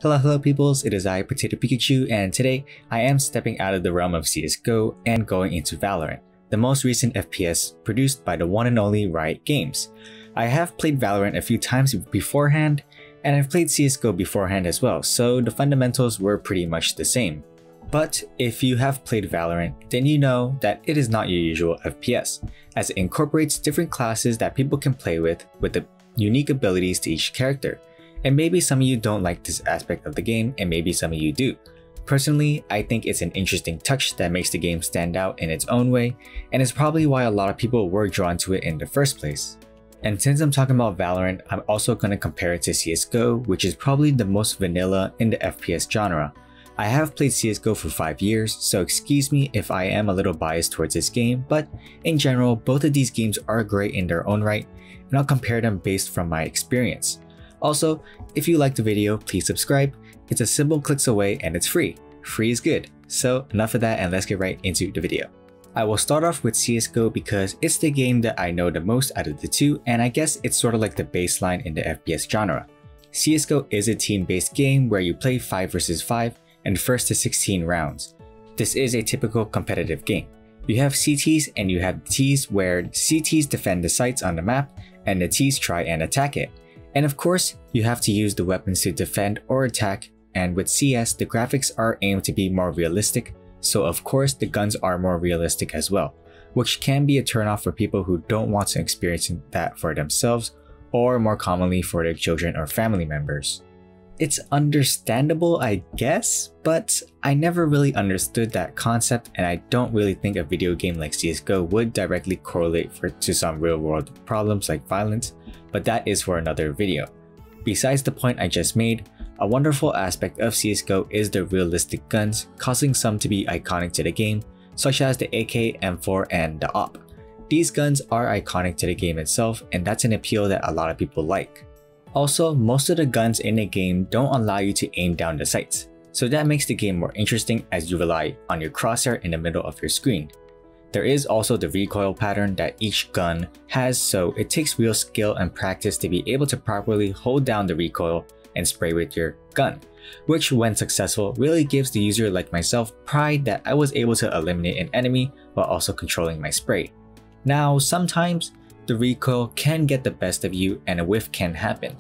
Hello peoples, it is I, PotatoPikachu, and today I am stepping out of the realm of CSGO and going into Valorant, the most recent FPS produced by the one and only Riot Games. I have played Valorant a few times beforehand, and I've played CSGO beforehand as well, so the fundamentals were pretty much the same. But if you have played Valorant, then you know that it is not your usual FPS, as it incorporates different classes that people can play with the unique abilities to each character. And maybe some of you don't like this aspect of the game, and maybe some of you do. Personally, I think it's an interesting touch that makes the game stand out in its own way, and it's probably why a lot of people were drawn to it in the first place. And since I'm talking about Valorant, I'm also going to compare it to CSGO, which is probably the most vanilla in the FPS genre. I have played CSGO for 5 years, so excuse me if I am a little biased towards this game, but in general, both of these games are great in their own right, and I'll compare them based from my experience. Also, if you liked the video, please subscribe. It's a simple clicks away and it's free. Free is good. So enough of that and let's get right into the video. I will start off with CSGO because it's the game that I know the most out of the two, and I guess it's sort of like the baseline in the FPS genre. CSGO is a team-based game where you play 5 vs 5 and first to 16 rounds. This is a typical competitive game. You have CTs and you have Ts, where CTs defend the sites on the map and the Ts try and attack it. And of course, you have to use the weapons to defend or attack, and with CS, the graphics are aimed to be more realistic, so of course the guns are more realistic as well, which can be a turnoff for people who don't want to experience that for themselves, or more commonly for their children or family members. It's understandable, I guess, but I never really understood that concept, and I don't really think a video game like CSGO would directly correlate to some real-world problems like violence, but that is for another video. Besides the point I just made, a wonderful aspect of CSGO is the realistic guns, causing some to be iconic to the game, such as the AK, M4, and the AWP. These guns are iconic to the game itself, and that's an appeal that a lot of people like. Also, most of the guns in the game don't allow you to aim down the sights, so that makes the game more interesting as you rely on your crosshair in the middle of your screen. There is also the recoil pattern that each gun has, so it takes real skill and practice to be able to properly hold down the recoil and spray with your gun, which when successful really gives the user like myself pride that I was able to eliminate an enemy while also controlling my spray. Now, sometimes the recoil can get the best of you and a whiff can happen.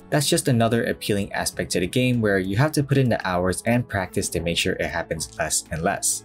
That's just another appealing aspect to the game where you have to put in the hours and practice to make sure it happens less and less.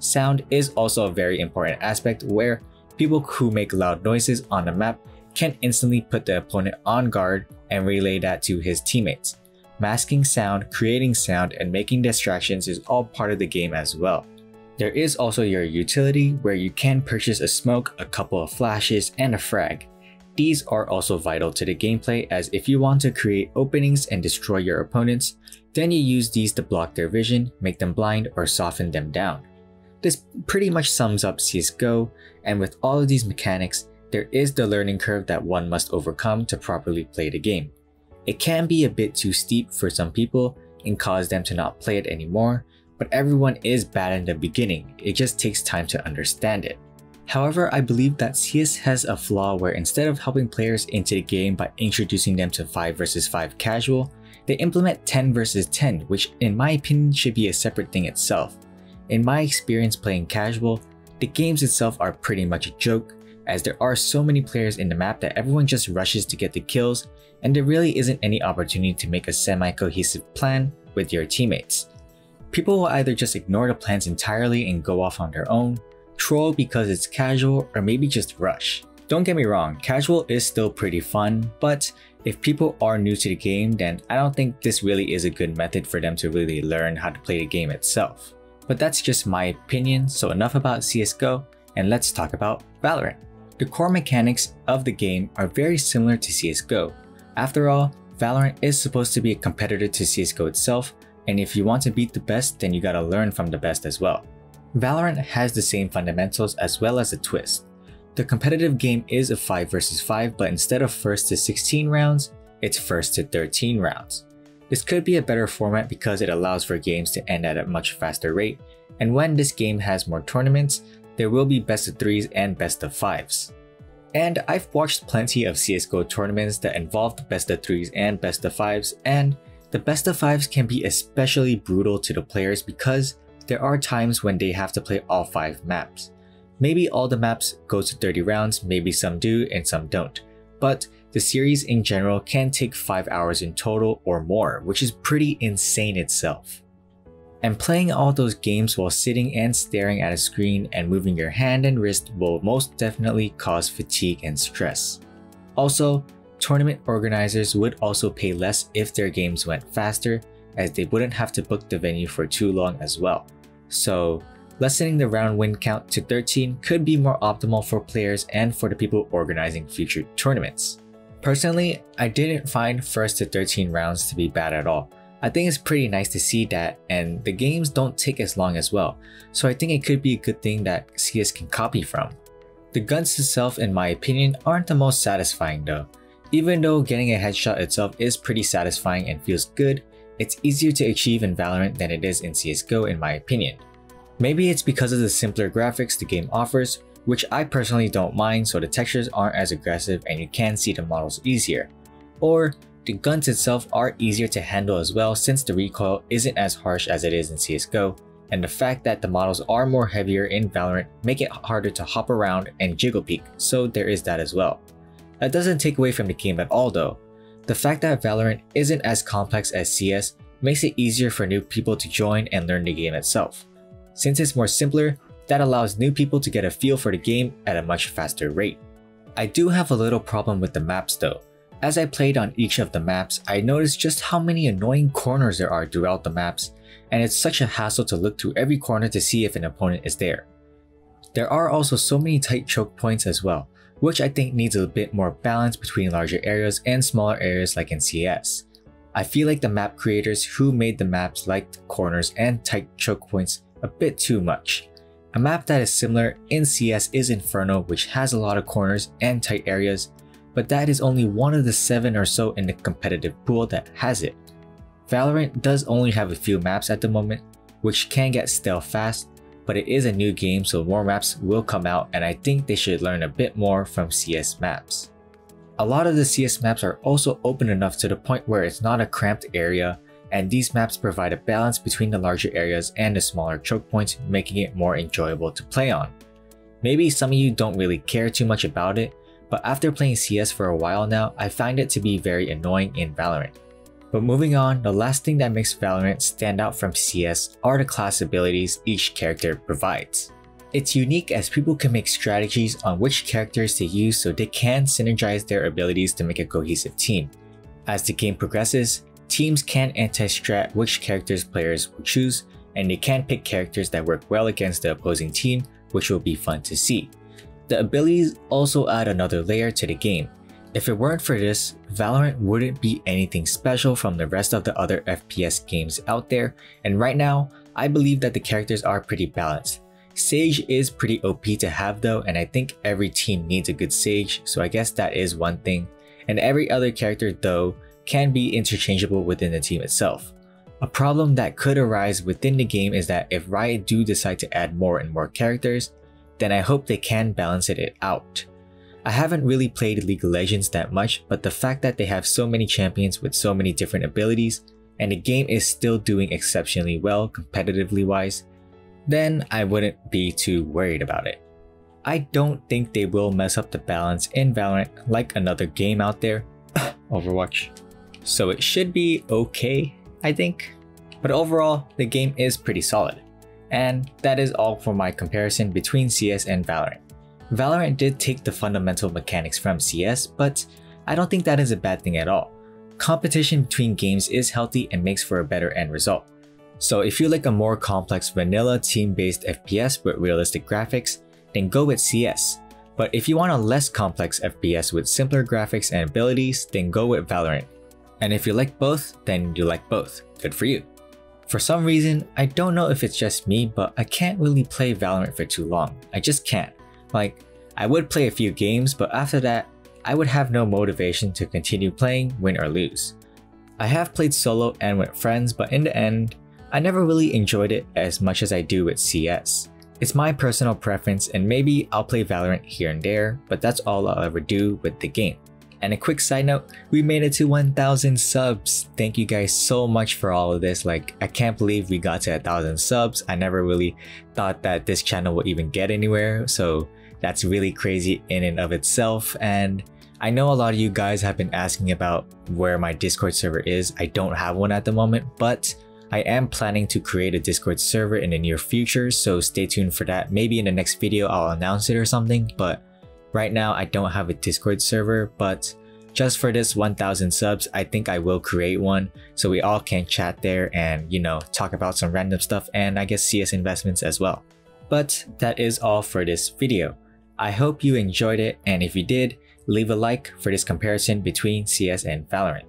Sound is also a very important aspect where people who make loud noises on the map can instantly put the opponent on guard and relay that to his teammates. Masking sound, creating sound, and making distractions is all part of the game as well. There is also your utility where you can purchase a smoke, a couple of flashes, and a frag. These are also vital to the gameplay, as if you want to create openings and destroy your opponents, then you use these to block their vision, make them blind, or soften them down. This pretty much sums up CSGO, and with all of these mechanics, there is the learning curve that one must overcome to properly play the game. It can be a bit too steep for some people and cause them to not play it anymore, but everyone is bad in the beginning, it just takes time to understand it. However, I believe that CS has a flaw where instead of helping players into the game by introducing them to 5 vs 5 casual, they implement 10 vs 10, which in my opinion should be a separate thing itself. In my experience playing casual, the games itself are pretty much a joke, as there are so many players in the map that everyone just rushes to get the kills, and there really isn't any opportunity to make a semi-cohesive plan with your teammates. People will either just ignore the plans entirely and go off on their own, troll because it's casual, or maybe just rush. Don't get me wrong, casual is still pretty fun, but if people are new to the game, then I don't think this really is a good method for them to really learn how to play the game itself. But that's just my opinion, so enough about CSGO, and let's talk about Valorant. The core mechanics of the game are very similar to CSGO. After all, Valorant is supposed to be a competitor to CSGO itself, and if you want to beat the best, then you gotta learn from the best as well. Valorant has the same fundamentals as well as a twist. The competitive game is a 5 vs 5, but instead of first to 16 rounds, it's first to 13 rounds. This could be a better format because it allows for games to end at a much faster rate, and when this game has more tournaments, there will be best of 3s and best of 5s. And I've watched plenty of CSGO tournaments that involved best of 3s and best of 5s, and The best of fives can be especially brutal to the players because there are times when they have to play all 5 maps. Maybe all the maps go to 30 rounds, maybe some do and some don't, but the series in general can take 5 hours in total or more, which is pretty insane itself. And playing all those games while sitting and staring at a screen and moving your hand and wrist will most definitely cause fatigue and stress. Also, tournament organizers would also pay less if their games went faster, as they wouldn't have to book the venue for too long as well. So, lessening the round win count to 13 could be more optimal for players and for the people organizing future tournaments. Personally, I didn't find first to 13 rounds to be bad at all. I think it's pretty nice to see that, and the games don't take as long as well, so I think it could be a good thing that CS can copy from. The guns itself, in my opinion, aren't the most satisfying though. Even though getting a headshot itself is pretty satisfying and feels good, it's easier to achieve in Valorant than it is in CSGO in my opinion. Maybe it's because of the simpler graphics the game offers, which I personally don't mind, so the textures aren't as aggressive and you can see the models easier. Or the guns itself are easier to handle as well since the recoil isn't as harsh as it is in CSGO, and the fact that the models are more heavier in Valorant make it harder to hop around and jiggle peek, so there is that as well. That doesn't take away from the game at all though. The fact that Valorant isn't as complex as CS makes it easier for new people to join and learn the game itself. Since it's more simpler, that allows new people to get a feel for the game at a much faster rate. I do have a little problem with the maps though. As I played on each of the maps, I noticed just how many annoying corners there are throughout the maps, and it's such a hassle to look through every corner to see if an opponent is there. There are also so many tight choke points as well, which I think needs a bit more balance between larger areas and smaller areas like in CS. I feel like the map creators who made the maps liked corners and tight choke points a bit too much. A map that is similar in CS is Inferno, which has a lot of corners and tight areas, but that is only one of the 7 or so in the competitive pool that has it. Valorant does only have a few maps at the moment, which can get stale fast, but it is a new game so more maps will come out and I think they should learn a bit more from CS maps. A lot of the CS maps are also open enough to the point where it's not a cramped area, and these maps provide a balance between the larger areas and the smaller choke points, making it more enjoyable to play on. Maybe some of you don't really care too much about it, but after playing CS for a while now, I find it to be very annoying in Valorant. But moving on, the last thing that makes Valorant stand out from CS are the class abilities each character provides. It's unique as people can make strategies on which characters to use so they can synergize their abilities to make a cohesive team. As the game progresses, teams can anti-strat which characters players will choose, and they can pick characters that work well against the opposing team, which will be fun to see. The abilities also add another layer to the game. If it weren't for this, Valorant wouldn't be anything special from the rest of the other FPS games out there, and right now, I believe that the characters are pretty balanced. Sage is pretty OP to have though, and I think every team needs a good Sage, so I guess that is one thing. And every other character though can be interchangeable within the team itself. A problem that could arise within the game is that if Riot do decide to add more and more characters, then I hope they can balance it out. I haven't really played League of Legends that much, but the fact that they have so many champions with so many different abilities, and the game is still doing exceptionally well competitively wise, then I wouldn't be too worried about it. I don't think they will mess up the balance in Valorant like another game out there, Overwatch. So it should be okay, I think. But overall, the game is pretty solid. And that is all for my comparison between CS and Valorant. Valorant did take the fundamental mechanics from CS, but I don't think that is a bad thing at all. Competition between games is healthy and makes for a better end result. So if you like a more complex vanilla team-based FPS with realistic graphics, then go with CS. But if you want a less complex FPS with simpler graphics and abilities, then go with Valorant. And if you like both, then you like both. Good for you. For some reason, I don't know if it's just me, but I can't really play Valorant for too long. I just can't. Like, I would play a few games, but after that, I would have no motivation to continue playing, win or lose. I have played solo and with friends, but in the end, I never really enjoyed it as much as I do with CS. It's my personal preference and maybe I'll play Valorant here and there, but that's all I'll ever do with the game. And a quick side note, we made it to 1,000 subs. Thank you guys so much for all of this. Like, I can't believe we got to 1,000 subs. I never really thought that this channel would even get anywhere. So that's really crazy in and of itself. And I know a lot of you guys have been asking about where my Discord server is. I don't have one at the moment, but I am planning to create a Discord server in the near future. So stay tuned for that. Maybe in the next video, I'll announce it or something, but right now, I don't have a Discord server, but just for this 1,000 subs, I think I will create one so we all can chat there and, you know, talk about some random stuff and I guess CS investments as well. But that is all for this video. I hope you enjoyed it, and if you did, leave a like for this comparison between CS and Valorant.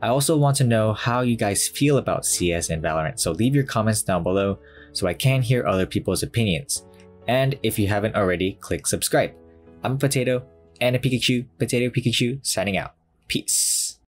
I also want to know how you guys feel about CS and Valorant, so leave your comments down below so I can hear other people's opinions. And if you haven't already, click subscribe. I'm a Potato and a Pikachu, Potato Pikachu, signing out. Peace.